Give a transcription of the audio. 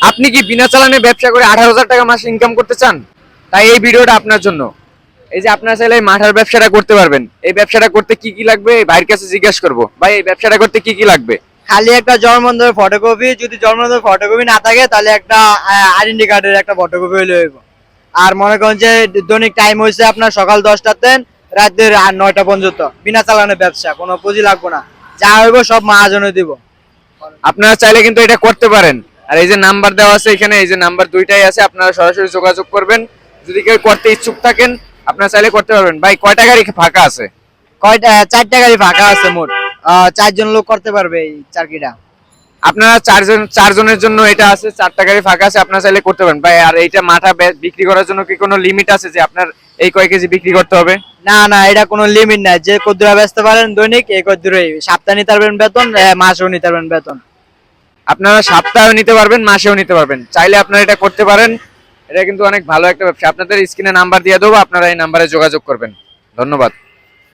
আপনি কি বিনা চালানে ব্যবসা করে 18,000 টাকা মাসে ইনকাম করতে চান? তাই এই ভিডিওটা আপনার জন্য। এই যে আপনারা চাইলে এই মাঠার ব্যবসাটা করতে পারবেন। এই ব্যবসাটা করতে কি কি লাগবে এই ভাইয়ের কাছে জিজ্ঞাসা করবো। ভাই এই ব্যবসাটা করতে কি কি লাগবে? খালি একটা জন্মদিনের ফটোকপি, যদি জন্মদিনের ফটোকপি না থাকে তাহলে একটা আইডেন্টি কার্ডের একটা ফটোকপি হইলে হইব। আর মনে করেন যে দৈনিক টাইম হয়েছে আপনার সকাল 10টাতে রাতের 9টা পর্যন্ত, বিনা চালানো ব্যবসা, কোনো পুঁজি লাগবে না, যা হইব সব মহাজনে দিব। আপনারা চাইলে কিন্তু এটা করতে পারেন। আর এই যে নাম্বার দেওয়া আছে এখানে, এই যে নাম্বার দুইটাই আছে, আপনারা সরাসরি যোগাযোগ করবেন। যদি কেউ করতে ইচ্ছুক থাকেন আপনারা চাইলে করতে পারবেন। ভাই কয়টা গাড়ি ফাঁকা আছে? কয়টা? 4টা গাড়ি ফাঁকা আছে মোট। 4জন লোক করতে পারবে এই চারকিটা। আপনারা চারজনের জন্য এটা আছে, 4টা গাড়ি ফাঁকা আছে, আপনারা চাইলে করতে পারেন। ভাই আর এইটা মাঠা বিক্রি করার জন্য কি কোনো লিমিট আছে যে আপনার এই কয় কেজি বিক্রি করতে হবে? না না, এটা কোনো লিমিট নাই, যে কদ্দুরা বেচতে পারেন দৈনিক এই কদ্দুরাই, সপ্তাহে নিতে পারবেন বেতন, মাসেও নিতে পারবেন বেতন। আপনারা সপ্তাহেও নিতে পারবেন, মাসেও নিতে পারবেন, চাইলে আপনারা এটা করতে পারেন। এটা কিন্তু অনেক ভালো একটা ব্যবসা। আপনাদের স্ক্রিনে নাম্বার দিয়ে দেবো, আপনারা এই নাম্বারে যোগাযোগ করবেন। ধন্যবাদ।